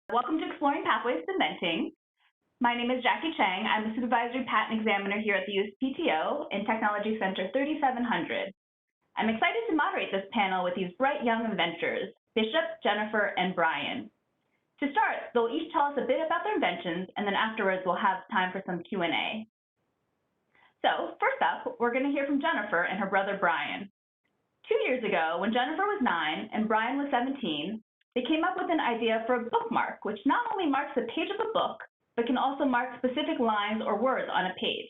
Welcome to Exploring Pathways to Inventing. My name is Jackie Chang. I'm a supervisory patent examiner here at the USPTO in Technology Center 3700. I'm excited to moderate this panel with these bright young inventors, Bishop, Jennifer, and Brian. To start, they'll each tell us a bit about their inventions, and then afterwards we'll have time for some Q&A. So first up, we're going to hear from Jennifer and her brother Brian. 2 years ago, when Jennifer was 9 and Brian was 17, they came up with an idea for a bookmark, which not only marks the page of a book, but can also mark specific lines or words on a page.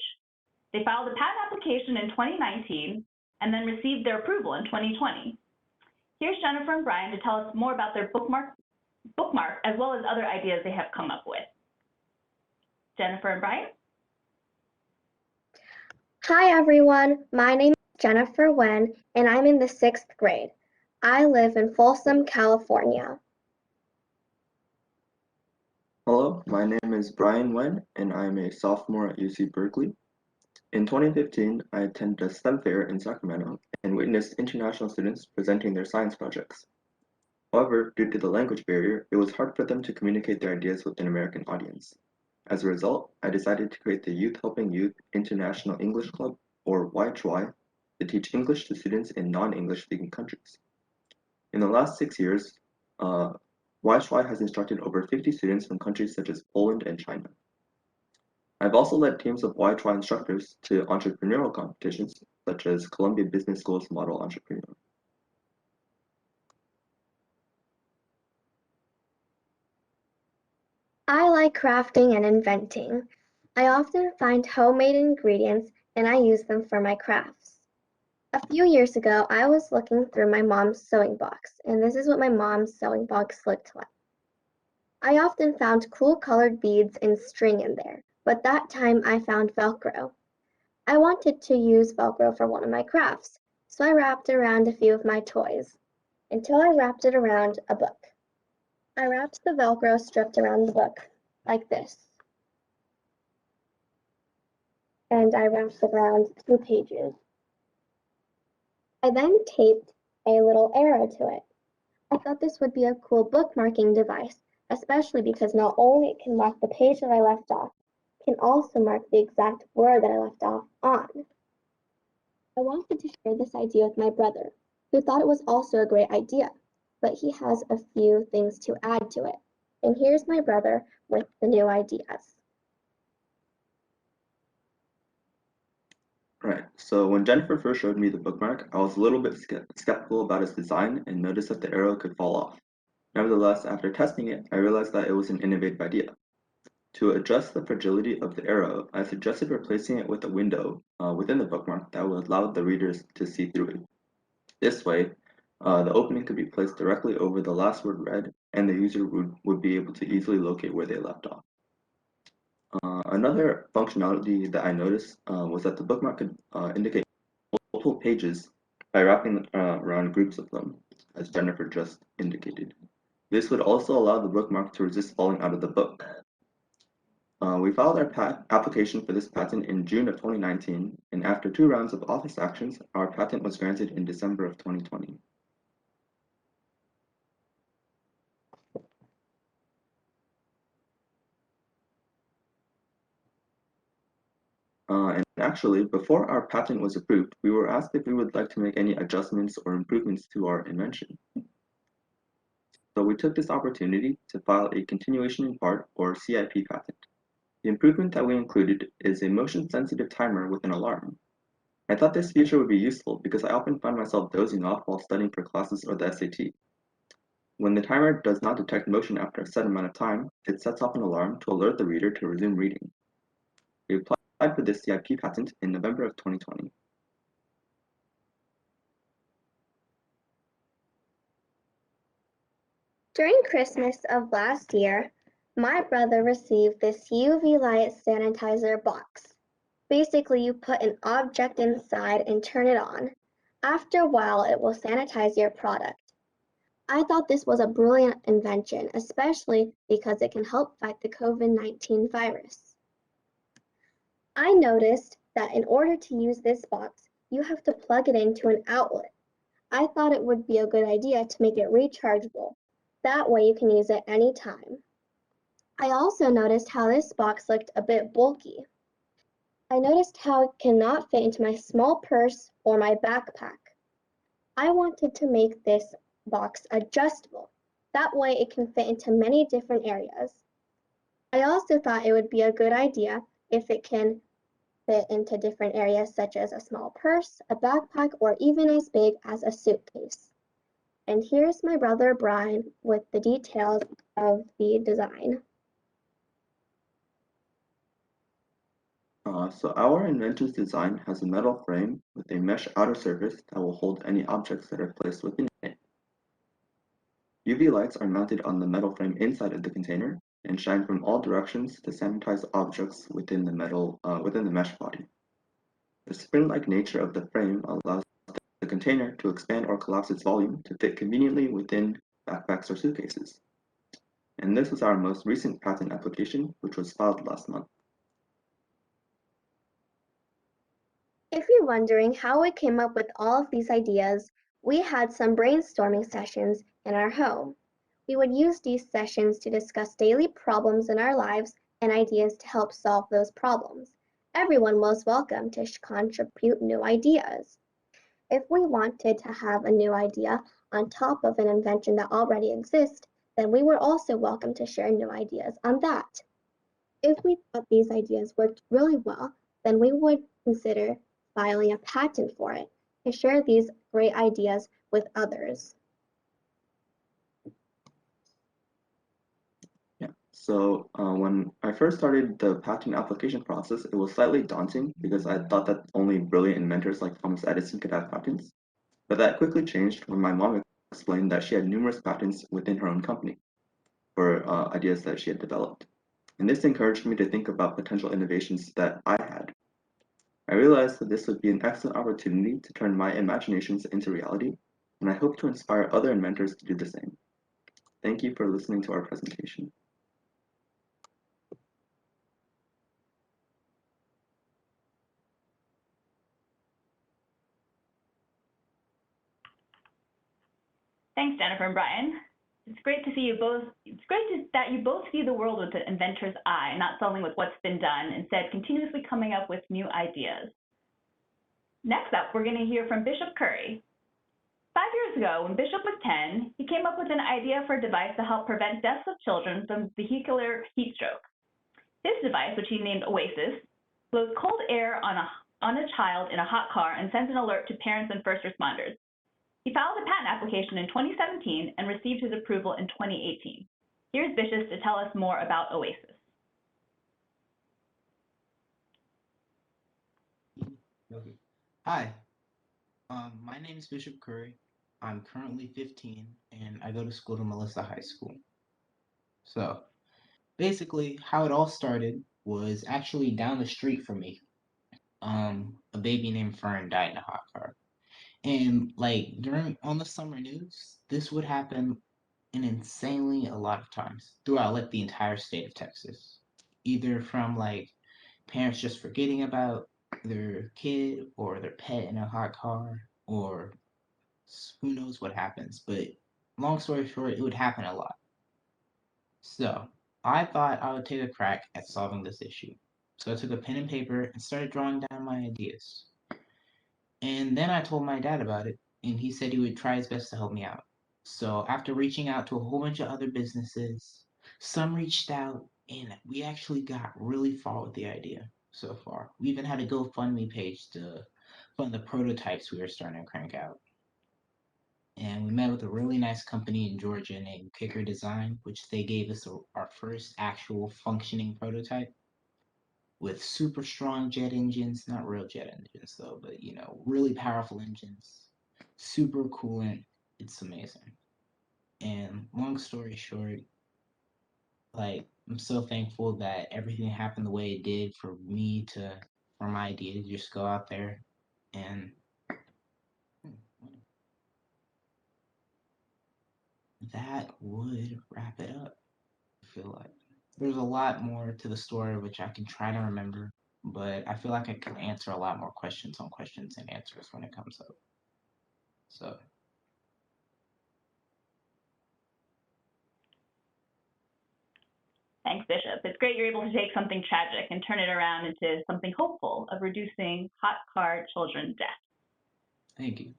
They filed a patent application in 2019 and then received their approval in 2020. Here's Jennifer and Brian to tell us more about their bookmark as well as other ideas they have come up with. Jennifer and Brian? Hi everyone, my name is Jennifer Wen and I'm in the 6th grade. I live in Folsom, California. Hello, my name is Brian Wen and I'm a sophomore at UC Berkeley. In 2015, I attended a STEM fair in Sacramento and witnessed international students presenting their science projects. However, due to the language barrier, it was hard for them to communicate their ideas with an American audience. As a result, I decided to create the Youth Helping Youth International English Club, or YHY, to teach English to students in non-English speaking countries. In the last 6 years, YHY has instructed over 50 students from countries such as Poland and China. I've also led teams of YHY instructors to entrepreneurial competitions such as Columbia Business School's Model Entrepreneur. I like crafting and inventing. I often find homemade ingredients and I use them for my crafts. A few years ago, I was looking through my mom's sewing box, and this is what my mom's sewing box looked like. I often found cool colored beads and string in there, but that time I found Velcro. I wanted to use Velcro for one of my crafts, so I wrapped it around a few of my toys, until I wrapped it around a book. I wrapped the Velcro stripped around the book, like this. And I wrapped it around 2 pages. I then taped a little arrow to it. I thought this would be a cool bookmarking device, especially because not only it can mark the page that I left off, it can also mark the exact word that I left off on. I wanted to share this idea with my brother, who thought it was also a great idea, but he has a few things to add to it. And here's my brother with the new ideas. Right, so when Jennifer first showed me the bookmark, I was a little bit skeptical about its design and noticed that the arrow could fall off. Nevertheless, after testing it, I realized that it was an innovative idea. To adjust the fragility of the arrow, I suggested replacing it with a window within the bookmark that would allow the readers to see through it. This way, the opening could be placed directly over the last word read, and the user would be able to easily locate where they left off. Another functionality that I noticed was that the bookmark could indicate multiple pages by wrapping around groups of them, as Jennifer just indicated. This would also allow the bookmark to resist falling out of the book. We filed our application for this patent in June of 2019, and after 2 rounds of office actions, our patent was granted in December of 2020. And actually, before our patent was approved, we were asked if we would like to make any adjustments or improvements to our invention. So we took this opportunity to file a continuation in part, or CIP patent. The improvement that we included is a motion-sensitive timer with an alarm. I thought this feature would be useful because I often find myself dozing off while studying for classes or the SAT. When the timer does not detect motion after a set amount of time, it sets off an alarm to alert the reader to resume reading. We applied for this CIP patent in November of 2020. During Christmas of last year, my brother received this UV light sanitizer box. Basically, you put an object inside and turn it on. After a while, it will sanitize your product. I thought this was a brilliant invention, especially because it can help fight the COVID-19 virus. I noticed that in order to use this box, you have to plug it into an outlet. I thought it would be a good idea to make it rechargeable. That way you can use it anytime. I also noticed how this box looked a bit bulky. I noticed how it cannot fit into my small purse or my backpack. I wanted to make this box adjustable. That way it can fit into many different areas. I also thought it would be a good idea if it can fit into different areas such as a small purse, a backpack, or even as big as a suitcase. And here's my brother Brian with the details of the design. So our inventor's design has a metal frame with a mesh outer surface that will hold any objects that are placed within it. UV lights are mounted on the metal frame inside of the container and shine from all directions to sanitize objects within the mesh body. The spring-like nature of the frame allows the container to expand or collapse its volume to fit conveniently within backpacks or suitcases. And this was our most recent patent application, which was filed last month. If you're wondering how we came up with all of these ideas, we had some brainstorming sessions in our home. We would use these sessions to discuss daily problems in our lives and ideas to help solve those problems. Everyone was welcome to contribute new ideas. If we wanted to have a new idea on top of an invention that already exists, then we were also welcome to share new ideas on that. If we thought these ideas worked really well, then we would consider filing a patent for it to share these great ideas with others. Yeah. So when I first started the patent application process, it was slightly daunting because I thought that only brilliant inventors like Thomas Edison could have patents. But that quickly changed when my mom explained that she had numerous patents within her own company for ideas that she had developed. And this encouraged me to think about potential innovations that I had. I realized that this would be an excellent opportunity to turn my imaginations into reality, and I hope to inspire other inventors to do the same. Thank you for listening to our presentation. Thanks, Jennifer and Brian. It's great to see you both. That you both see the world with the inventor's eye, not solving with what's been done, instead continuously coming up with new ideas. Next up, we're going to hear from Bishop Curry. 5 years ago, when Bishop was 10, he came up with an idea for a device to help prevent deaths of children from vehicular heat stroke. His device, which he named Oasis, blows cold air on a child in a hot car and sends an alert to parents and first responders. He filed a patent application in 2017 and received his approval in 2018. Here's Bishop to tell us more about Oasis. Okay. Hi, my name is Bishop Curry. I'm currently 15 and I go to school to Melissa High School. So basically how it all started was actually down the street from me. A baby named Fern died in a hot car. And like on the summer news, this would happen an insanely a lot of times throughout like the entire state of Texas. Either from like parents just forgetting about their kid or their pet in a hot car, or who knows what happens. But long story short, it would happen a lot. So I thought I would take a crack at solving this issue. So I took a pen and paper and started drawing down my ideas. And then I told my dad about it, and he said he would try his best to help me out. So after reaching out to a whole bunch of other businesses, some reached out, and we actually got really far with the idea so far. We even had a GoFundMe page to fund the prototypes we were starting to crank out. And we met with a really nice company in Georgia named Kicker Design, which they gave us our first actual functioning prototype with super strong jet engines, not real jet engines though, but you know, really powerful engines, super coolant. It's amazing. And long story short, like I'm so thankful that everything happened the way it did for my idea to just go out there and that would wrap it up. I feel like there's a lot more to the story which I can try to remember, but I feel like I can answer a lot more questions on questions and answers when it comes up. So Thanks, Bishop. It's great you're able to take something tragic and turn it around into something hopeful of reducing hot car children deaths. Thank you.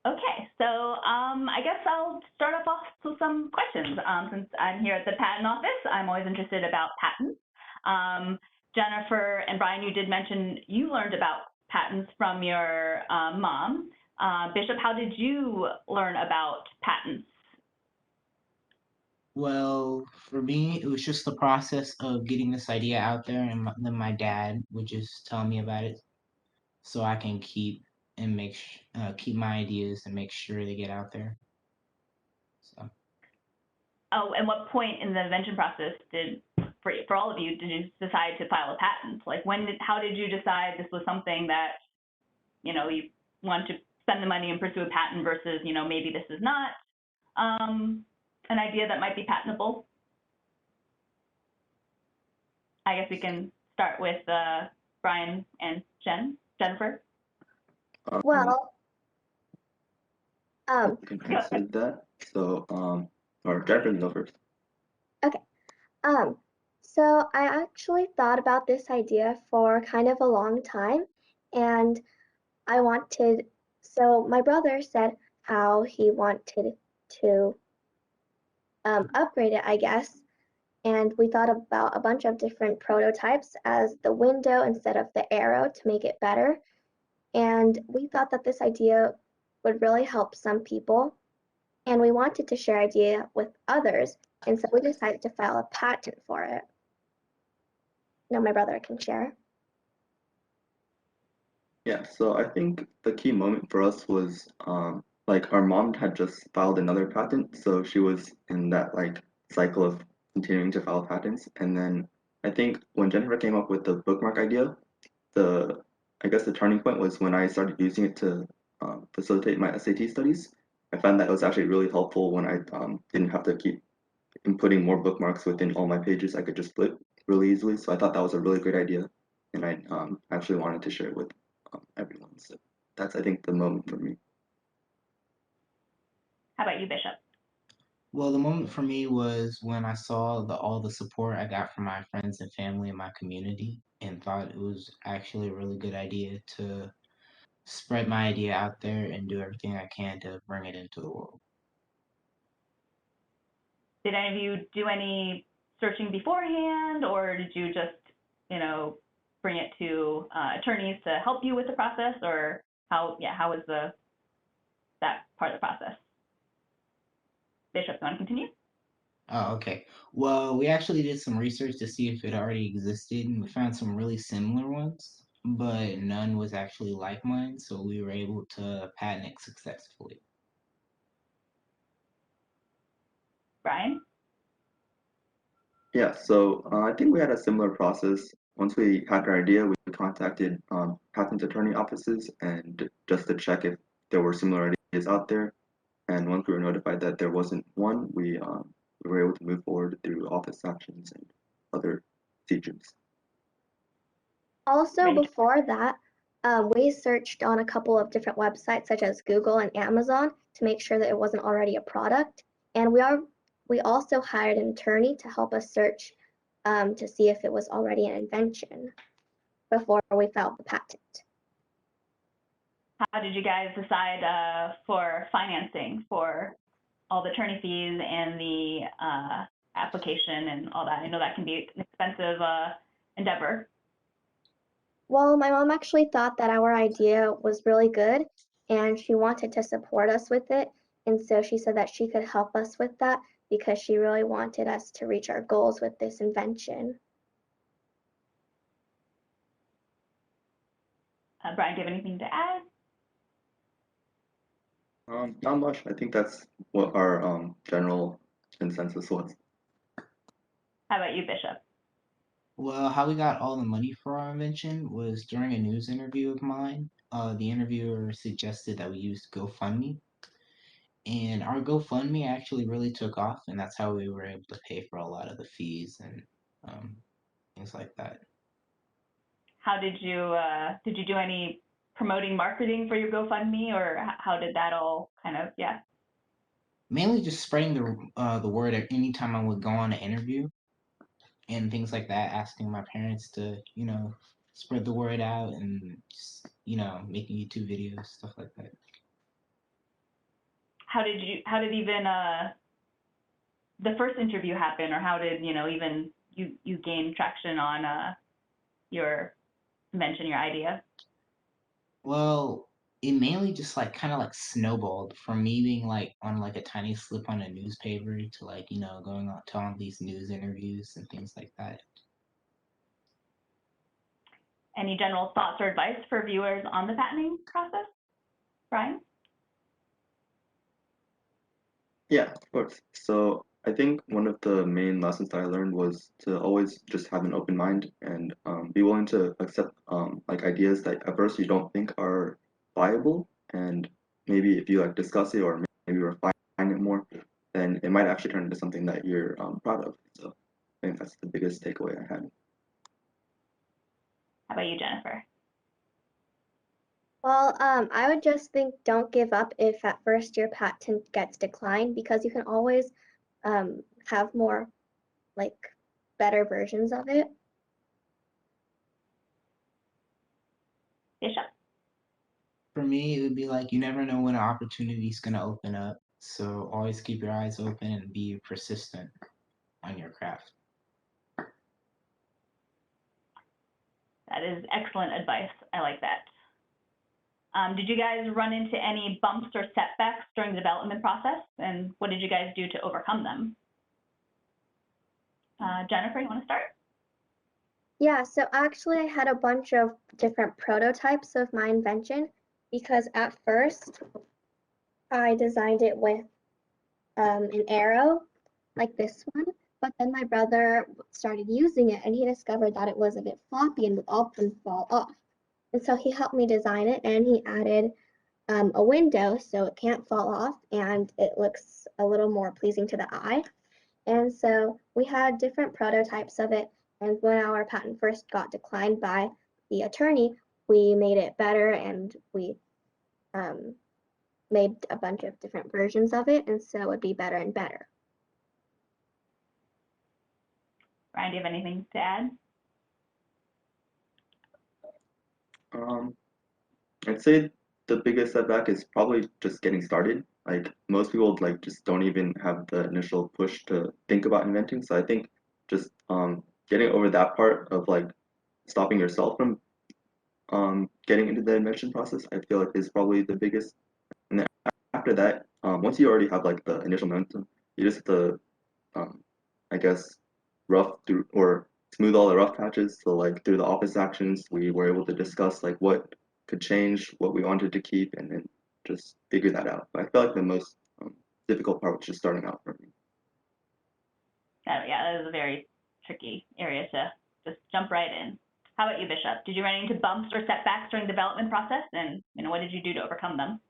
Okay, so I guess I'll start off with some questions. Since I'm here at the patent office, I'm always interested about patents. Jennifer and Brian, you did mention you learned about patents from your mom. Bishop, how did you learn about patents? Well, for me, it was just the process of getting this idea out there, and then my dad would just tell me about it, so I can keep my ideas and make sure they get out there. So. Oh, and what point in the invention process for all of you, did you decide to file a patent? Like how did you decide this was something that, you want to spend the money and pursue a patent versus, maybe this is not an idea that might be patentable? I guess we can start with Brian and Jennifer. Well, I can answer that. So, or Jennifer can go first. okay. So I actually thought about this idea for kind of a long time, and so my brother said how he wanted to upgrade it, I guess. And we thought about a bunch of different prototypes as the window instead of the arrow to make it better. And we thought that this idea would really help some people. And we wanted to share idea with others. And so we decided to file a patent for it. Now my brother can share. Yeah, so I think the key moment for us was like our mom had just filed another patent, so she was in that like cycle of continuing to file patents. And then I think when Jennifer came up with the bookmark idea, I guess the turning point was when I started using it to facilitate my SAT studies. I found that it was actually really helpful when I didn't have to keep inputting more bookmarks within all my pages. I could just flip really easily. So I thought that was a really great idea, and I actually wanted to share it with everyone. So that's, I think, the moment for me. How about you, Bishop? Well, the moment for me was when I saw all the support I got from my friends and family in my community, and thought it was actually a really good idea to spread my idea out there and do everything I can to bring it into the world. Did any of you do any searching beforehand, or did you just, bring it to attorneys to help you with the process, or how was that part of the process? Bishop, you want to continue? Oh, okay. Well, we actually did some research to see if it already existed, and we found some really similar ones, but none was actually like mine, so we were able to patent it successfully. Brian? Yeah, so I think we had a similar process. Once we had our idea, we contacted patent attorney offices and just to check if there were similar ideas out there. And once we were notified that there wasn't one, we were able to move forward through office actions and other procedures. Also, Great. before that, we searched on a couple of different websites such as Google and Amazon to make sure that it wasn't already a product. And we also hired an attorney to help us search to see if it was already an invention before we filed the patent. How did you guys decide for financing for all the attorney fees and the application and all that? I know that can be an expensive endeavor. Well, my mom actually thought that our idea was really good and she wanted to support us with it. And so she said that she could help us with that because she really wanted us to reach our goals with this invention. Brian, do you have anything to add? Not much. I think that's what our general consensus was. How about you, Bishop? Well, how we got all the money for our invention was during a news interview of mine. The interviewer suggested that we use GoFundMe, and our GoFundMe actually really took off, and that's how we were able to pay for a lot of the fees and things like that. How did you do any promoting marketing for your GoFundMe, or how did that all kind of, yeah? mainly just spreading the word anytime I would go on an interview and things like that, asking my parents to, spread the word out and just, making YouTube videos, stuff like that. How did even the first interview happen, or how did, even you gain traction on your invention, your idea? Well, it mainly just like kind of like snowballed from me being like on like a tiny slip on a newspaper to like, going on to all these news interviews and things like that. Any general thoughts or advice for viewers on the patenting process, Brian? Yeah, of course. So I think one of the main lessons that I learned was to always just have an open mind and be willing to accept like ideas that at first you don't think are viable, and maybe if you like discuss it or maybe refine it more, then it might actually turn into something that you're proud of. So I think that's the biggest takeaway I had. How about you, Jennifer? Well, I would just think don't give up if at first your patent gets declined because you can always have more like better versions of it. Bishop? For me, it would be like you never know when an opportunity is going to open up. So always keep your eyes open and be persistent on your craft. That is excellent advice. I like that. Did you guys run into any bumps or setbacks during the development process, and what did you guys do to overcome them? Jennifer, you want to start? Yeah, so actually I had a bunch of different prototypes of my invention because at first I designed it with an arrow like this one, but then my brother started using it and he discovered that it was a bit floppy and would often fall off. And so he helped me design it and he added a window so it can't fall off and it looks a little more pleasing to the eye. And so we had different prototypes of it. And when our patent first got declined by the attorney, we made it better and we um, made a bunch of different versions of it. And so it would be better and better. Brian, do you have anything to add? Um, I'd say the biggest setback is probably just getting started. Like most people like just don't even have the initial push to think about inventing. So I think just getting over that part of like stopping yourself from getting into the invention process, I feel like is probably the biggest. And then after that, once you already have like the initial momentum, you just have to I guess rough through or smooth all the rough patches. So like through the office actions, we were able to discuss like what could change, what we wanted to keep, and then just figure that out. But I feel like the most difficult part was just starting out for me. Yeah, that is a very tricky area to just jump right in. How about you, Bishop? Did you run into bumps or setbacks during the development process, and what did you do to overcome them?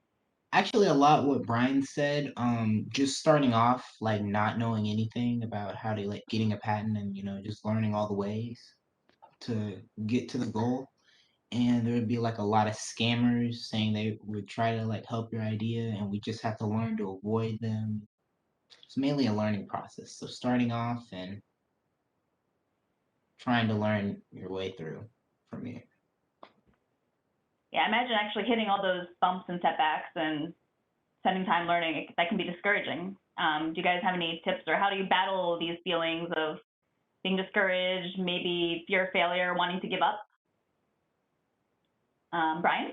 Actually, a lot what Brian said. Just starting off, like not knowing anything about how to like getting a patent and just learning all the ways to get to the goal. And there would be like a lot of scammers saying they would try to like help your idea, and we just have to learn to avoid them. It's mainly a learning process. So starting off and trying to learn your way through for me. Yeah, I imagine actually hitting all those bumps and setbacks and spending time learning, that can be discouraging. Do you guys have any tips, or how do you battle these feelings of being discouraged, maybe fear of failure, wanting to give up? Brian?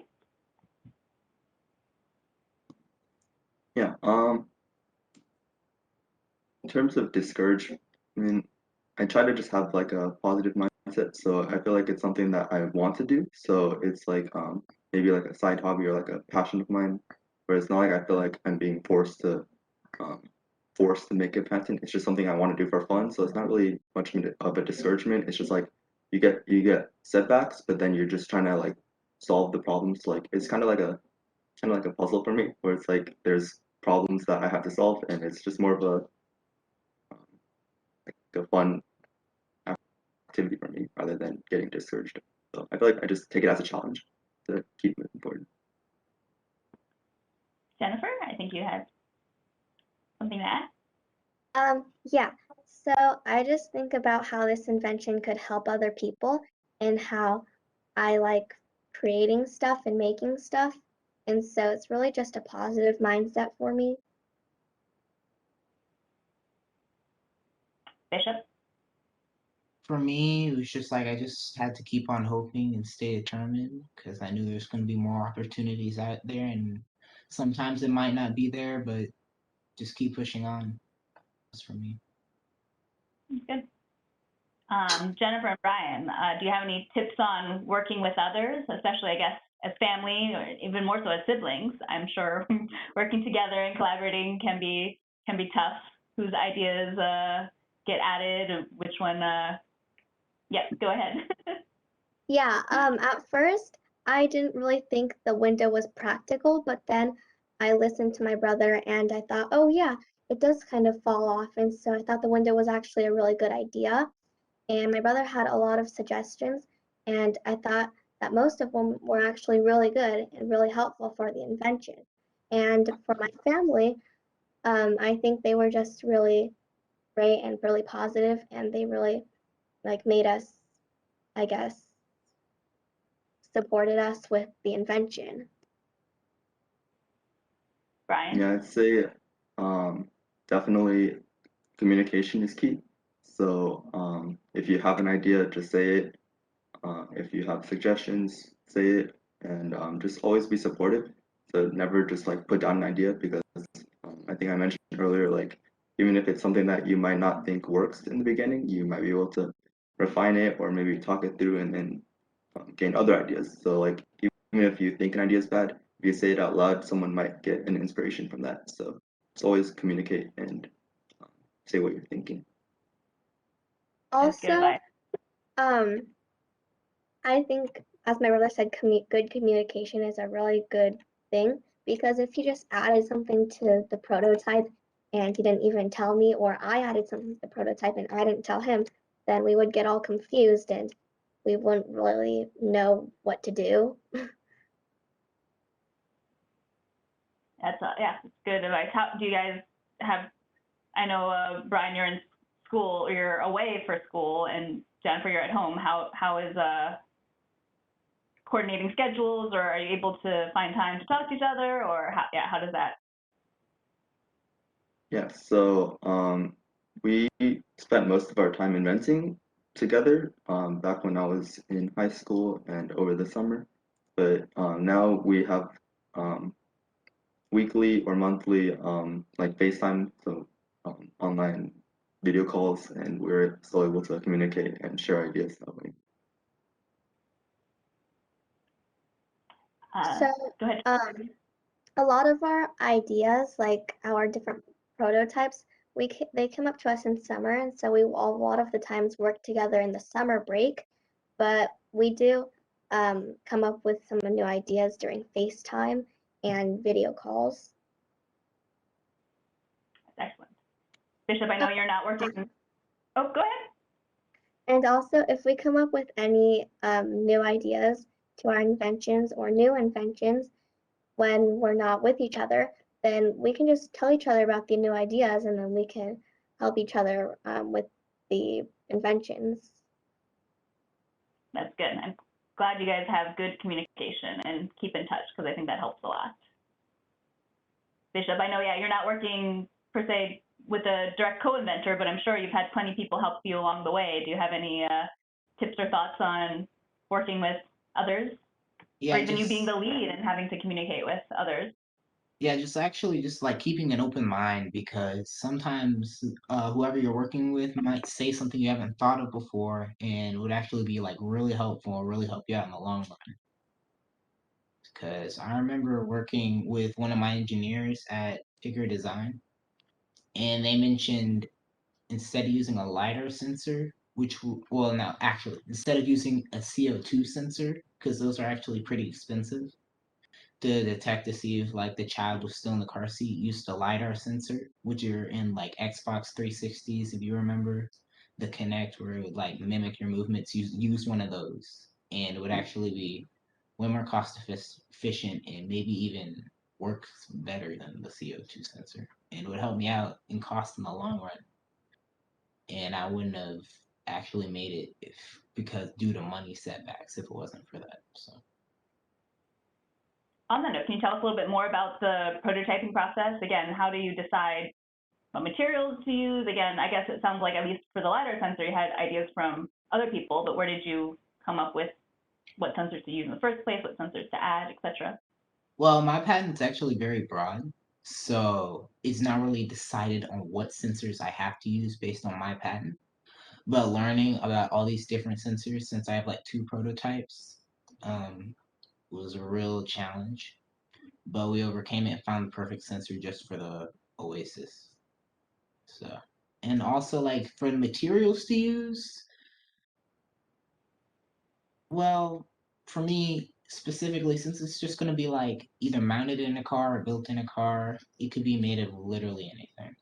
Yeah. In terms of discouragement, I mean, I try to just have like a positive mindset. So I feel like it's something that I want to do. So it's like maybe like a side hobby or like a passion of mine. Where it's not like I feel like I'm being um, forced to make a patent. It's just something I want to do for fun. So it's not really much of a discouragement. It's just like you get setbacks, but then you're just trying to like solve the problems. Like it's kind of like a puzzle for me, where it's like there's problems that I have to solve, and it's just more of a fun activity for me rather than getting discouraged. So I feel like I just take it as a challenge to keep moving forward. Jennifer, I think you had Something to add? Yeah. So I just think about how this invention could help other people and how I like creating stuff and making stuff. And so it's really just a positive mindset for me. Bishop? For me, it was just like I just had to keep on hoping and stay determined because I knew there's going to be more opportunities out there, and sometimes it might not be there, but just keep pushing on. That's for me. Good. Jennifer and Brian, do you have any tips on working with others, especially, I guess, as family or even more so as siblings? I'm sure working together and collaborating can be tough. Whose ideas get added, which one? Yep, go ahead. Yeah, at first I didn't really think the window was practical, but then I listened to my brother and I thought, oh yeah, it does kind of fall off. And so I thought the window was actually a really good idea. And my brother had a lot of suggestions, and I thought that most of them were actually really good and really helpful for the invention. And for my family, I think they were just really great and really positive, and they really like made us, I guess, supported us with the invention. Brian? Yeah, I'd say definitely communication is key. So if you have an idea, just say it. If you have suggestions, say it, and just always be supportive. So never just like put down an idea because I think I mentioned earlier, like even if it's something that you might not think works in the beginning, you might be able to refine it or maybe talk it through and then gain other ideas. So like even if you think an idea is bad, if you say it out loud, someone might get an inspiration from that. So it's always communicate and um, say what you're thinking. That's good Also, advice. um, I think, as my brother said, good communication is a really good thing because if he just added something to the prototype and he didn't even tell me, or I added something to the prototype and I didn't tell him, then we would get all confused and we wouldn't really know what to do. That's yeah, it's good advice. How do you guys have? I know Brian, you're in school, you're away for school, and Jennifer, you're at home. How is coordinating schedules, or are you able to find time to talk to each other, or how does that? Yeah, so we spent most of our time inventing together back when I was in high school and over the summer. But now we have um, weekly or monthly like FaceTime, so online video calls, and we're still able to communicate and share ideas that way. Uh, So, Go ahead. a lot of our ideas, like our different prototypes, they come up to us in summer, and so we all, a lot of the times work together in the summer break. But we do come up with some new ideas during FaceTime and video calls. That's excellent. Bishop, I know you're not working. Oh, go ahead. And also, if we come up with any new ideas to our inventions or new inventions when we're not with each other, then we can just tell each other about the new ideas and then we can help each other with the inventions. That's good. I'm glad you guys have good communication and keep in touch because I think that helps a lot. Bishop, I know, yeah, you're not working per se with a direct co-inventor, but I'm sure you've had plenty of people help you along the way. Do you have any tips or thoughts on working with others, or Yeah, even you being the lead and having to communicate with others? just actually just like keeping an open mind because sometimes whoever you're working with might say something you haven't thought of before and would actually be like really helpful, really help you out in the long run. Because I remember working with one of my engineers at Figure Design, and they mentioned instead of using a LiDAR sensor, well, no, actually, instead of using a CO2 sensor, because those are actually pretty expensive to detect to see if like the child was still in the car seat, used a LiDAR sensor, which are in like Xbox 360s, if you remember, the Kinect where it would like mimic your movements. Use one of those, and it would actually be way more cost efficient and maybe even works better than the CO2 sensor. and it would help me out in cost in the long run. And I wouldn't have actually made it if because due to money setbacks if it wasn't for that. So On that note, can you tell us a little bit more about the prototyping process? Again, how do you decide what materials to use? Again, I guess it sounds like at least for the LiDAR sensor, you had ideas from other people, but where did you come up with what sensors to use in the first place, what sensors to add, et cetera? well, my patent's actually very broad, so it's not really decided on what sensors I have to use based on my patent. But learning about all these different sensors, since I have like 2 prototypes, was a real challenge. But we overcame it and found the perfect sensor just for the Oasis. So, and also like for the materials to use, well, for me specifically, since it's just going to be like either mounted in a car or built in a car, it could be made of literally anything.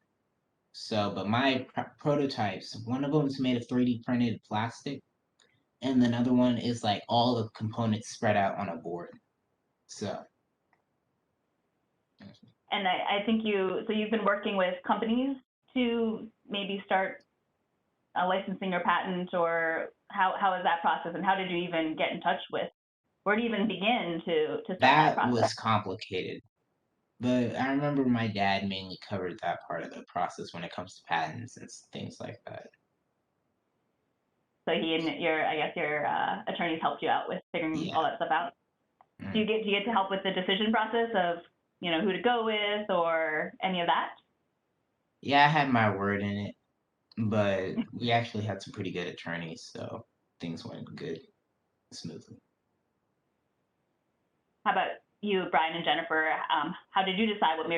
So, but my prototypes, one of them is made of 3D printed plastic, and another one is like all the components spread out on a board. So, And I think so you've been working with companies to maybe start licensing your patent, or how is that process, and how did you even get in touch with, where do you even begin to start that that process? was complicated. But I remember my dad mainly covered that part of the process when it comes to patents and things like that. So he and your attorneys helped you out with figuring all that stuff out. Mm. Do you get to help with the decision process of, who to go with or any of that? Yeah, I had my word in it, but we actually had some pretty good attorneys, so things went good, smoothly. How about you, Brian and Jennifer? How did you decide what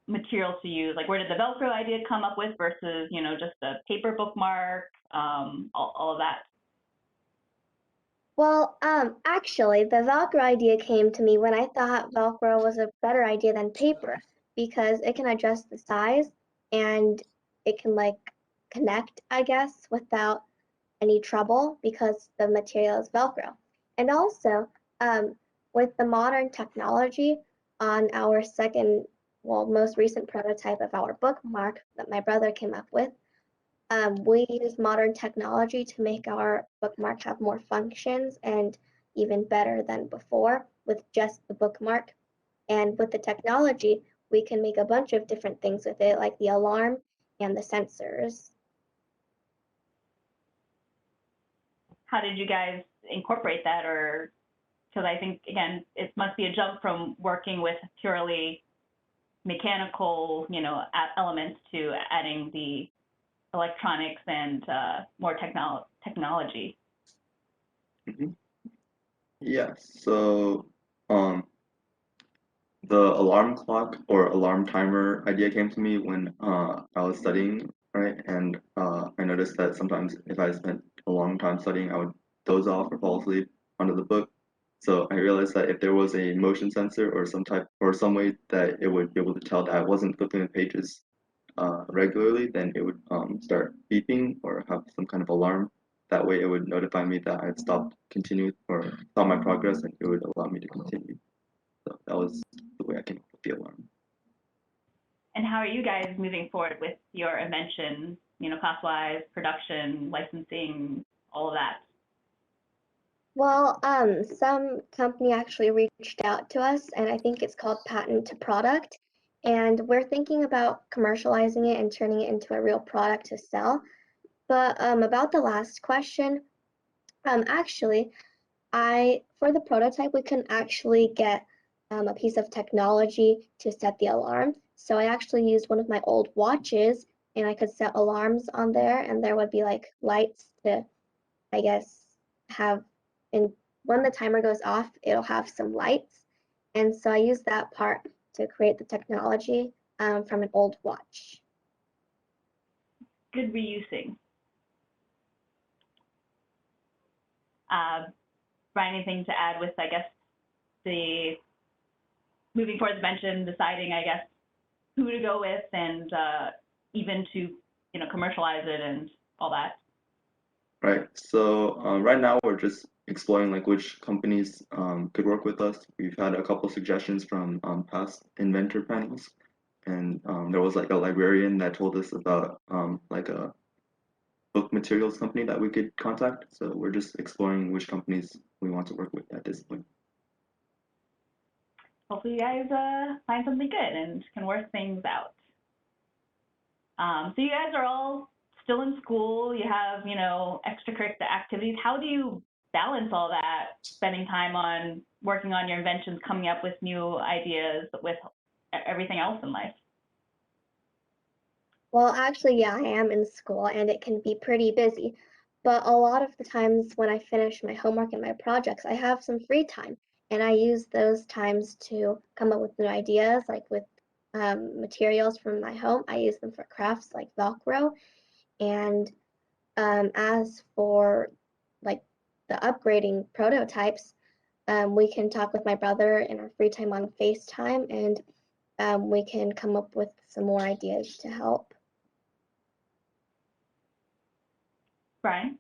materials to use? Like, where did the Velcro idea come up with versus, just a paper bookmark, all of that? Well, actually, the Velcro idea came to me when I thought Velcro was a better idea than paper because it can adjust the size and it can like connect, I guess, without any trouble because the material is Velcro. And also, with the modern technology on our most recent prototype of our bookmark that my brother came up with, we use modern technology to make our bookmark have more functions and even better than before with just the bookmark. And with the technology, we can make a bunch of different things with it, like the alarm and the sensors. How did you guys incorporate that? Or, because I think, again, it must be a jump from working with purely mechanical, elements to adding the electronics and more technology. Mm-hmm. Yeah, so the alarm clock or alarm timer idea came to me when I was studying, right? And I noticed that sometimes if I spent a long time studying, I would doze off or fall asleep under the book. So I realized that if there was a motion sensor or some way that it would be able to tell that I wasn't flipping the pages regularly, then it would start beeping or have some kind of alarm. That way, it would notify me that I had stopped my progress, and it would allow me to continue. So that was the way I came up with the alarm. And how are you guys moving forward with your invention, cost-wise, production, licensing, all of that? Well, some company actually reached out to us, and I think it's called Patent to Product. And we're thinking about commercializing it and turning it into a real product to sell. But about the last question, actually, for the prototype, we can actually get a piece of technology to set the alarm. So I actually used one of my old watches, and I could set alarms on there, and there would be like lights to, I guess, have, and when the timer goes off, it'll have some lights. And so I used that part to create the technology from an old watch. Good reusing. Brian, anything to add with, I guess, the moving towards invention, deciding, I guess, who to go with, and even to, commercialize it and all that? Right. So right now we're just exploring like which companies could work with us. We've had a couple suggestions from past inventor panels. and there was like a librarian that told us about like a book materials company that we could contact. So we're just exploring which companies we want to work with at this point. Hopefully you guys find something good and can work things out. So you guys are all still in school. You have, extracurricular activities. How do you balance all that, spending time on working on your inventions, coming up with new ideas with everything else in life? Well, actually, yeah, I am in school and it can be pretty busy. But a lot of the times when I finish my homework and my projects, I have some free time and I use those times to come up with new ideas, like with materials from my home. I use them for crafts like Velcro. And as for like the upgrading prototypes, we can talk with my brother in our free time on FaceTime and we can come up with some more ideas to help. Brian?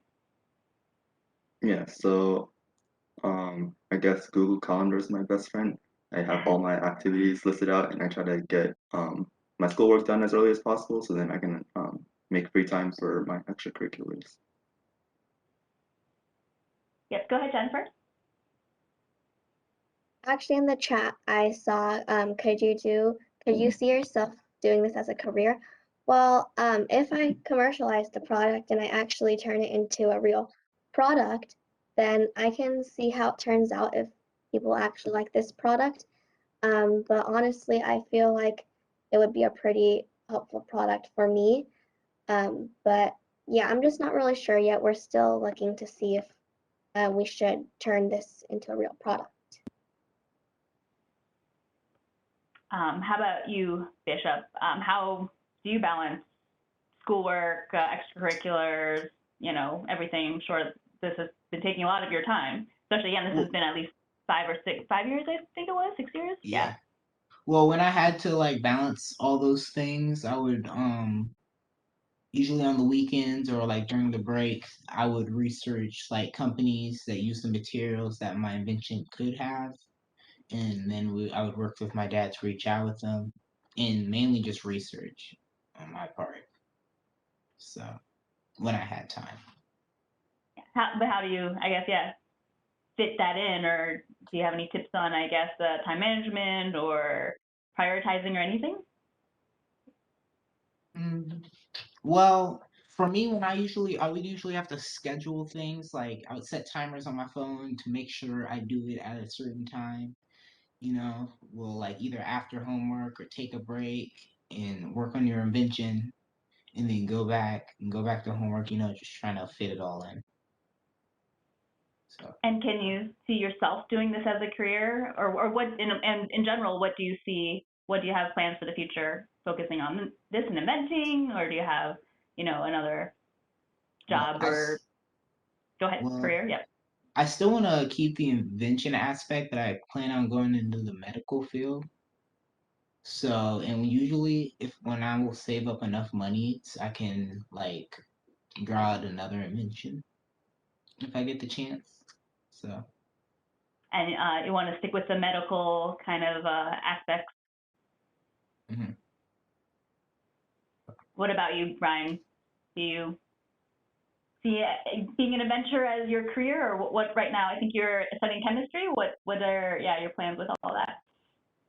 Yeah, so I guess Google Calendar is my best friend. I have all my activities listed out and I try to get my schoolwork done as early as possible so then I can make free time for my extracurriculars. Yep, go ahead, Jennifer. Actually, in the chat, I saw, could you see yourself doing this as a career? Well, if I commercialize the product and I actually turn it into a real product, then I can see how it turns out if people actually like this product. But honestly, I feel like it would be a pretty helpful product for me. But yeah, I'm just not really sure yet. We're still looking to see if we should turn this into a real product. How about you, Bishop? How do you balance schoolwork, extracurriculars, everything? I'm sure this has been taking a lot of your time, especially, again, this has been at least 5 years, I think it was, 6 years? Yeah. Well, when I had to like balance all those things, I would usually on the weekends or like during the break, I would research like companies that use the materials that my invention could have, and then I would work with my dad to reach out with them, and mainly just research on my part. So when I had time. But how do you, I guess, fit that in, or do you have any tips on, I guess, time management or prioritizing or anything? Well, for me, I would usually have to schedule things. Like I would set timers on my phone to make sure I do it at a certain time. Well, like either after homework or take a break and work on your invention, and then go back to homework. Just trying to fit it all in. So. And can you see yourself doing this as a career, or what? In general, what do you see? What do you have plans for the future? Focusing on this and inventing, or do you have, another job or go ahead, career? Yep. I still want to keep the invention aspect, but I plan on going into the medical field. So, and usually, when I will save up enough money, I can like draw out another invention if I get the chance. So. And you want to stick with the medical kind of aspects. Mm-hmm. What about you, Brian? Do you see being an inventor as your career, or what right now? I think you're studying chemistry. What are your plans with all that?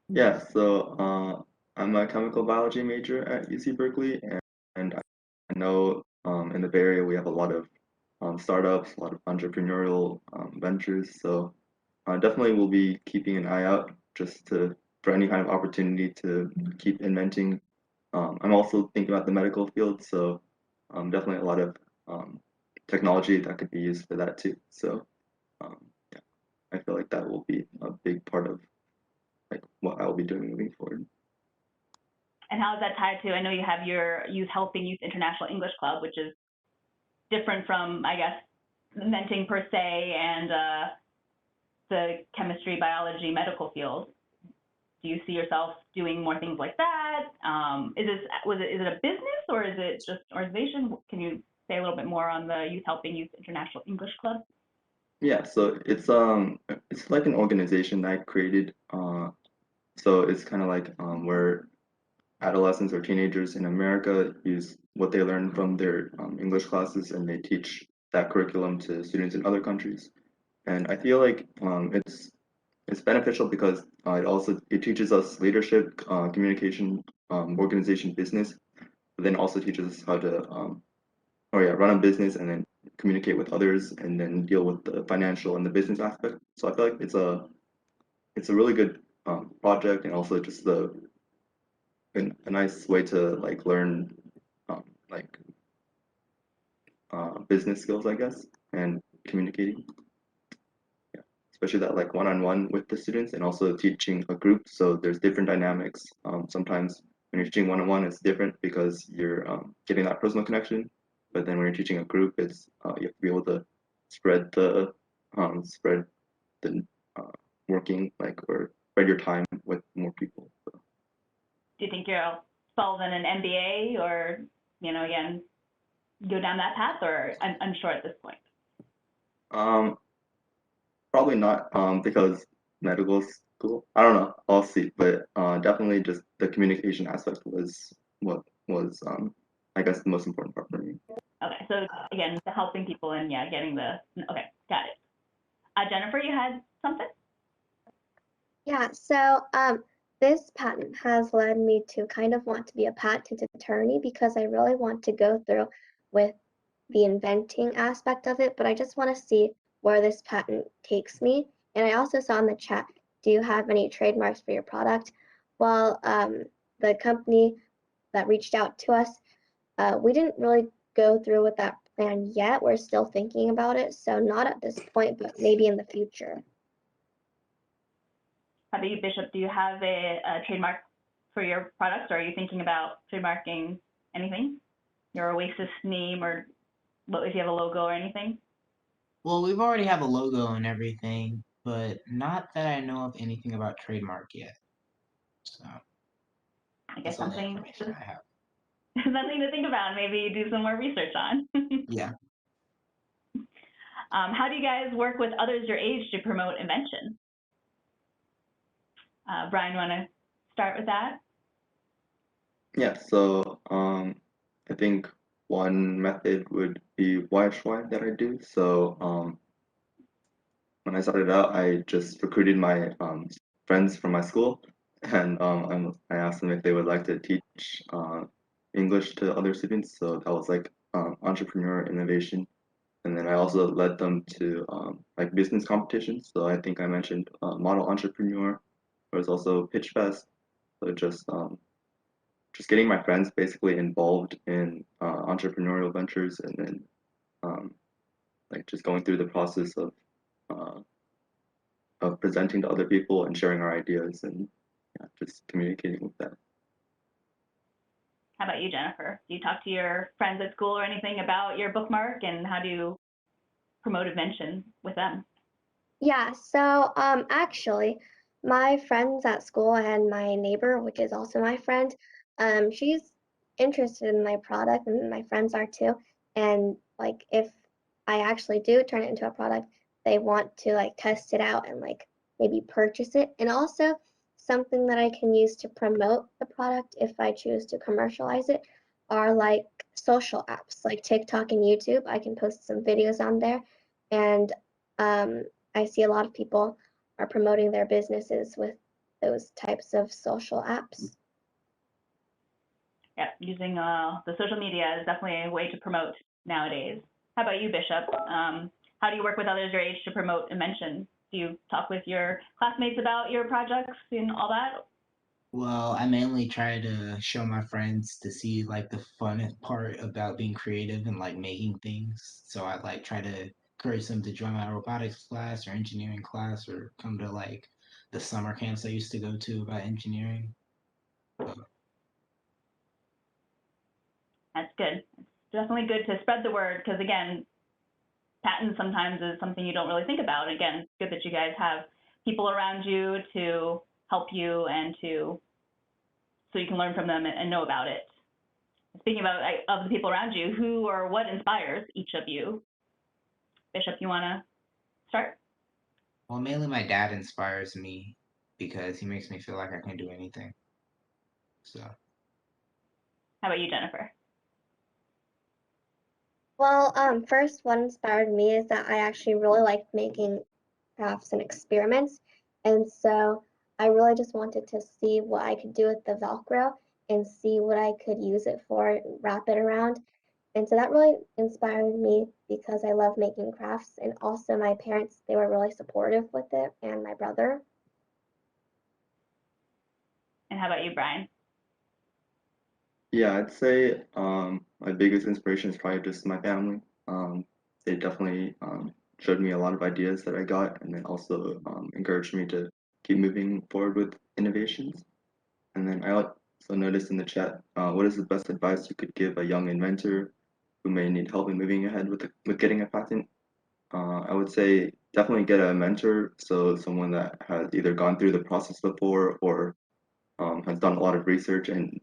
Yeah, so I'm a chemical biology major at UC Berkeley, and I know in the Bay Area we have a lot of startups, a lot of entrepreneurial ventures. So definitely we'll be keeping an eye out for any kind of opportunity to keep inventing. I'm also thinking about the medical field, so definitely a lot of technology that could be used for that too. So yeah, I feel like that will be a big part of like what I'll be doing moving forward. And how is that tied to? I know you have your Youth Helping Youth International English Club, which is different from, I guess, inventing per se and the chemistry, biology, medical field. Do you see yourself doing more things like that? Is it a business or is it just organization? Can you say a little bit more on the Youth Helping Youth International English Club? Yeah, so it's like an organization that I created. So it's kind of like where adolescents or teenagers in America use what they learn from their English classes and they teach that curriculum to students in other countries. And I feel like it's beneficial because it teaches us leadership, communication, organization, business, but then also teaches us how to run a business and then communicate with others and then deal with the financial and the business aspect. So I feel like it's a really good project and also just a nice way to like learn um, like business skills, I guess, and communicating. Yeah. Especially that like one-on-one with the students and also teaching a group. So there's different dynamics. Sometimes when you're teaching one-on-one, it's different because you're getting that personal connection. But then when you're teaching a group, it's you have to be able to spread the spread the working like or spread your time with more people. So. Do you think you'll solve in an MBA or, again, go down that path, or unsure at this point? Probably not because medical school. I don't know. I'll see. But definitely just the communication aspect was what was I guess the most important part for me. Okay, so again, the helping people and getting okay, got it. Jennifer, you had something? Yeah, so this patent has led me to kind of want to be a patent attorney because I really want to go through with the inventing aspect of it, but I just want to see where this patent takes me. And I also saw in the chat, do you have any trademarks for your product? Well, the company that reached out to us, we didn't really go through with that plan yet. We're still thinking about it, so not at this point, but maybe in the future. How about you, Bishop? Do you have a trademark for your products, or are you thinking about trademarking anything? Your Oasis name, or if you have a logo or anything? Well, we've already have a logo and everything, but not that I know of anything about trademark yet. So I guess that's all the something information I have. something to think about. Maybe do some more research on. Yeah. How do you guys work with others your age to promote invention? Brian, want to start with that? Yeah. So I think one method would be YHY that I do. So when I started out, I just recruited my friends from my school, and I asked them if they would like to teach English to other students. So that was like entrepreneur innovation, and then I also led them to like business competitions. So I think I mentioned Model Entrepreneur. There was also Pitch Fest. So just getting my friends basically involved in entrepreneurial ventures, and then um, like just going through the process uh, of presenting to other people and sharing our ideas and just communicating with them. How about you, Jennifer? Do you talk to your friends at school or anything about your bookmark, and how do you promote invention with them? Yeah, so actually, my friends at school and my neighbor, which is also my friend, she's interested in my product, and my friends are too. And like, if I actually do turn it into a product, they want to like test it out and like maybe purchase it. And also, something that I can use to promote the product if I choose to commercialize it are like social apps like TikTok and YouTube. I can post some videos on there, and um, I see a lot of people are promoting their businesses with those types of social apps. Yeah, using the social media is definitely a way to promote nowadays. How about you, Bishop? How do you work with others your age to promote invention? Do you talk with your classmates about your projects and all that? Well, I mainly try to show my friends to see like the fun part about being creative and like making things. So I like try to encourage them to join my robotics class or engineering class or come to like the summer camps I used to go to about engineering. That's good. It's definitely good to spread the word because, again, patents sometimes is something you don't really think about. Again, it's good that you guys have people around you to help you and so you can learn from them and know about it. Speaking about of the people around you, who or what inspires each of you? Bishop, you want to start? Well, mainly my dad inspires me because he makes me feel like I can do anything. So How about you, Jennifer? Well, first, what inspired me is that I actually really like making crafts and experiments. And so I really just wanted to see what I could do with the Velcro and see what I could use it for, wrap it around. And so that really inspired me because I love making crafts. And also my parents, they were really supportive with it, and my brother. And how about you, Brian? Yeah, I'd say my biggest inspiration is probably just my family. They definitely showed me a lot of ideas that I got, and then also encouraged me to keep moving forward with innovations. And then I also noticed in the chat, what is the best advice you could give a young inventor who may need help in moving ahead with getting a patent? I would say definitely get a mentor, so someone that has either gone through the process before or has done a lot of research and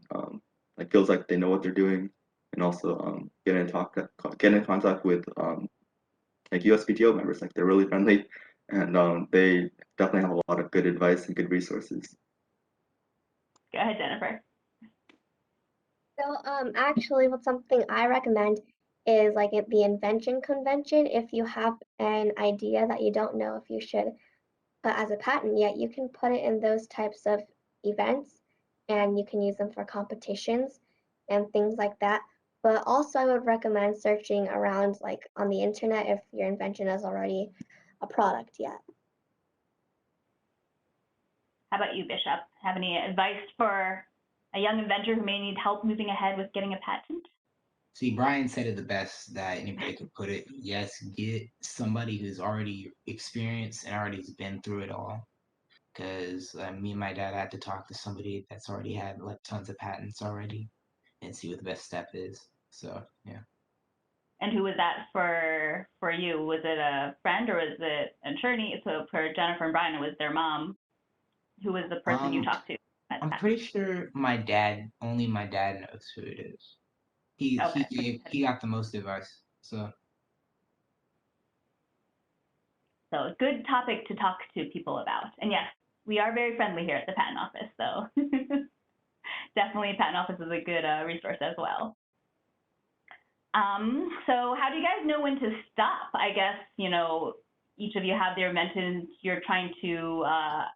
like feels like they know what they're doing, and also get in contact with like USPTO members. Like they're really friendly, and they definitely have a lot of good advice and good resources. Go ahead, Jennifer. So, actually, what's something I recommend is like at the invention convention, if you have an idea that you don't know if you should put as a patent yet, you can put it in those types of events and you can use them for competitions and things like that. But also, I would recommend searching around like on the internet if your invention is already a product yet. How about you, Bishop? Have any advice for a young inventor who may need help moving ahead with getting a patent? See, Brian said it the best that anybody could put it. Yes, get somebody who's already experienced and already has been through it all. Because me and my dad had to talk to somebody that's already had like tons of patents already and see what the best step is. So yeah. And who was that for you? Was it a friend or was it an attorney? So for Jennifer and Brian, it was their mom. Who was the person you talked to? I'm pretty sure only my dad knows who it is. He got the most advice. So a good topic to talk to people about. And yes, we are very friendly here at the patent office, so definitely patent office is a good resource as well. So how do you guys know when to stop? I guess, each of you have their inventions you're trying to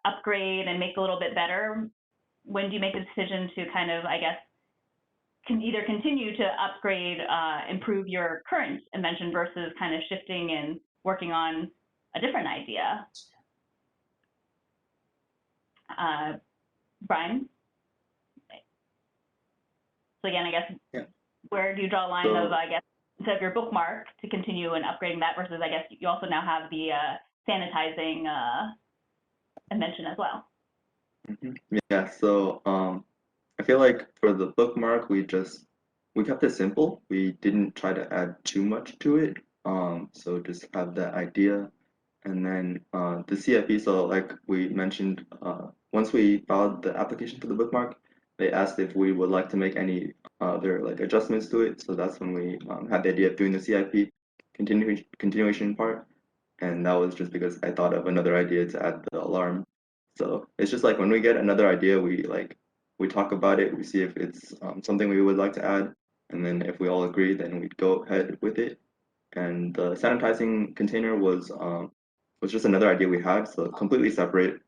upgrade and make a little bit better. When do you make a decision to kind of, I guess, can either continue to upgrade, improve your current invention versus kind of shifting and working on a different idea? Brian? So again, I guess, Yeah. where do you draw a line of, I guess, instead of your bookmark to continue and upgrading that versus, I guess, you also now have the sanitizing invention as well? Yeah, so I feel like for the bookmark, we kept it simple. We didn't try to add too much to it. So just have that idea. And then the CFP, so like we mentioned, once we filed the application for the bookmark, they asked if we would like to make any other like adjustments to it. So that's when we had the idea of doing the CIP continuation part. And that was just because I thought of another idea to add the alarm. So it's just like when we get another idea, we talk about it, we see if it's something we would like to add, and then if we all agree, then we'd go ahead with it. And the sanitizing container was just another idea we had, so completely separate.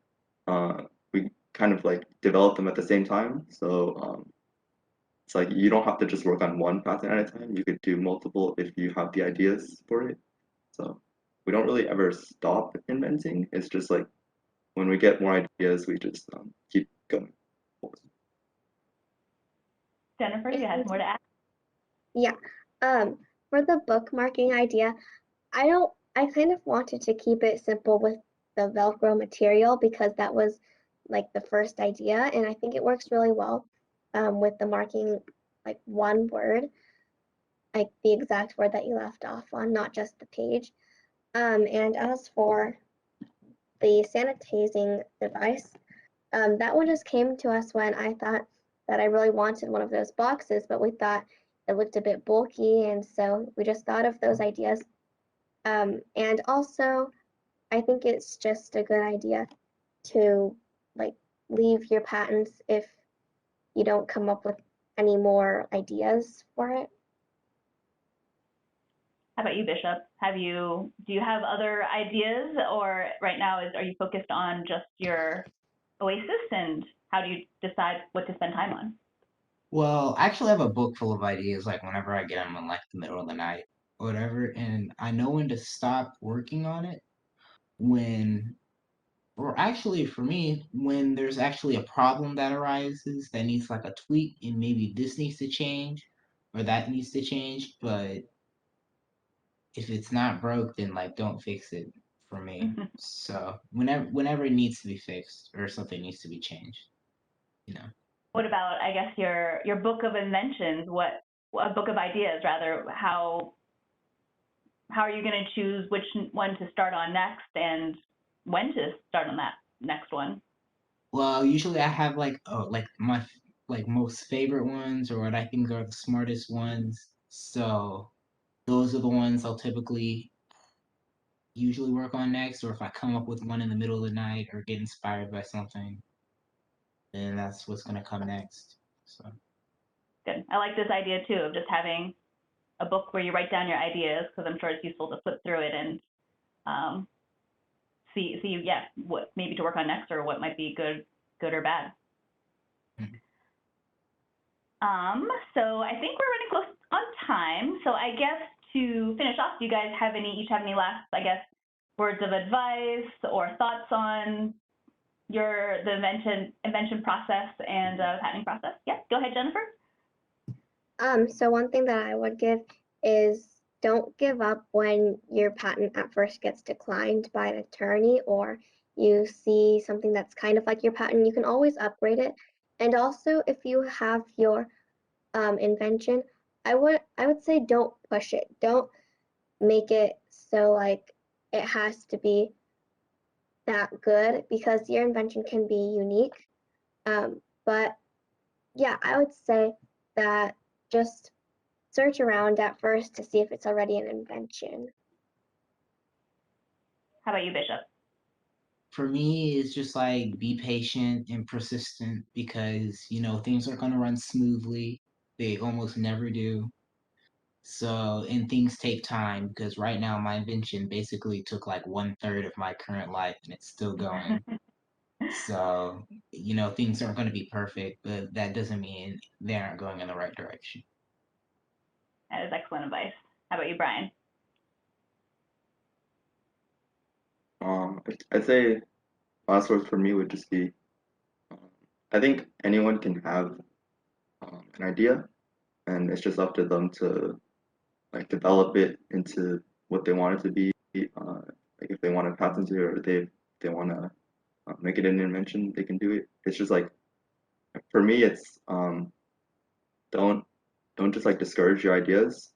We kind of like developed them at the same time, so it's like you don't have to just work on one patent at a time. You could do multiple if you have the ideas for it. So we don't really ever stop inventing. It's just like when we get more ideas, we just keep going forward. Jennifer, you had more to add? Yeah. For the bookmarking idea, I kind of wanted to keep it simple with the Velcro material because that was like the first idea, and I think it works really well with the marking like one word, like the exact word that you left off on, not just the page. And as for the sanitizing device, that one just came to us when I thought that I really wanted one of those boxes, but we thought it looked a bit bulky, and so we just thought of those ideas. And also, I think it's just a good idea to like leave your patents if you don't come up with any more ideas for it. How about you, Bishop? Do you have other ideas, or right now are you focused on just your Oasis, and how do you decide what to spend time on? Well, I actually have a book full of ideas, like whenever I get them in like the middle of the night or whatever, and I know when to stop working on it when, or actually for me, when there's actually a problem that arises that needs like a tweak and maybe this needs to change or that needs to change, but if it's not broke, then like don't fix it for me. So whenever it needs to be fixed or something needs to be changed, you know. What about, I guess, your book of inventions? A book of ideas, rather? How are you going to choose which one to start on next, and when to start on that next one? Well, usually I have like my like most favorite ones or what I think are the smartest ones. So those are the ones I'll typically usually work on next, or if I come up with one in the middle of the night or get inspired by something, then that's what's gonna come next. So Good. I like this idea too of just having a book where you write down your ideas, because I'm sure it's useful to flip through it and um, see yeah, what maybe to work on next, or what might be good or bad. Mhm. So I think we're running close on time. So I guess to finish off, do you guys each have any last, I guess, words of advice or thoughts on the invention process and patenting process? Yeah, go ahead, Jennifer. So one thing that I would give is don't give up when your patent at first gets declined by an attorney, or you see something that's kind of like your patent. You can always upgrade it. And also, if you have your invention, I would say don't push it. Don't make it so like it has to be that good, because your invention can be unique. But yeah, I would say that just search around at first to see if it's already an invention. How about you, Bishop? for me, it's just like be patient and persistent because things are gonna run smoothly. They almost never do. So, and things take time because right now my invention basically took like 1/3 of my current life and it's still going. So, things aren't going to be perfect, but that doesn't mean they aren't going in the right direction. That is excellent advice. How about you, Brian? I'd say last words for me would just be, um, I think anyone can have an idea, and it's just up to them to like develop it into what they want it to be. Like if they want to patent it or they want to make it an invention, they can do it. It's just like for me, it's don't just like discourage your ideas.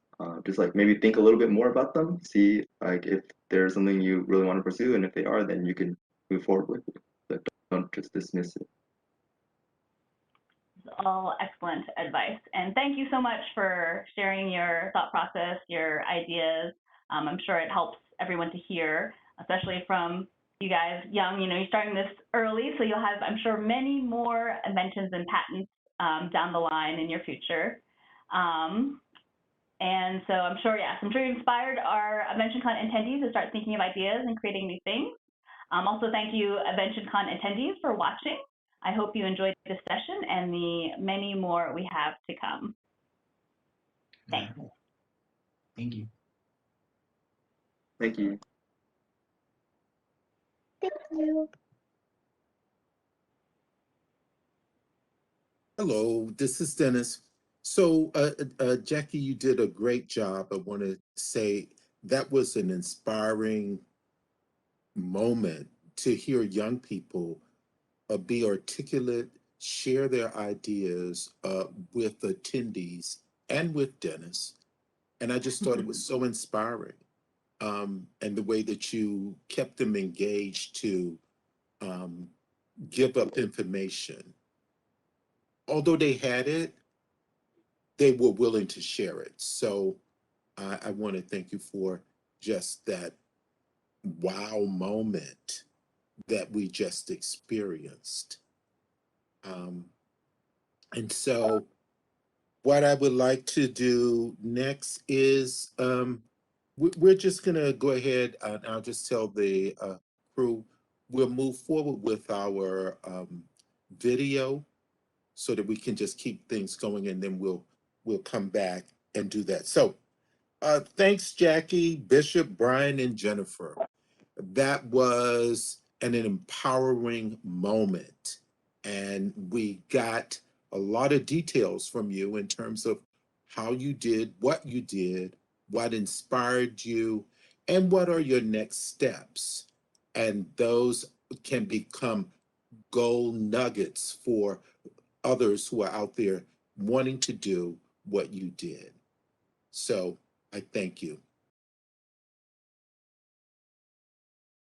Just like maybe think a little bit more about them. See like if there's something you really want to pursue, and if they are, then you can move forward with it. But don't just dismiss it. All excellent advice. And thank you so much for sharing your thought process, your ideas. I'm sure it helps everyone to hear, especially from you guys young. You're starting this early, so you'll have, I'm sure, many more inventions and patents down the line in your future. And so I'm sure you inspired our InventionCon attendees to start thinking of ideas and creating new things. Also, thank you, InventionCon attendees, for watching. I hope you enjoyed this session and the many more we have to come. Thanks. Thank you. Thank you. Thank you. Hello, this is Dennis. So, Jackie, you did a great job. I want to say that was an inspiring moment to hear young people be articulate, share their ideas with attendees and with Dennis. And I just thought it was so inspiring. And the way that you kept them engaged to um, give up information. Although they had it, they were willing to share it. So I want to thank you for just that wow moment that we just experienced. And so What I would like to do next is we're just gonna go ahead and I'll just tell the crew we'll move forward with our video so that we can just keep things going, and then we'll come back and do that. So thanks, Jackie, Bishop, Brian, and Jennifer. That was an empowering moment. And we got a lot of details from you in terms of how you did, what inspired you, and what are your next steps. And those can become gold nuggets for others who are out there wanting to do what you did. So I thank you.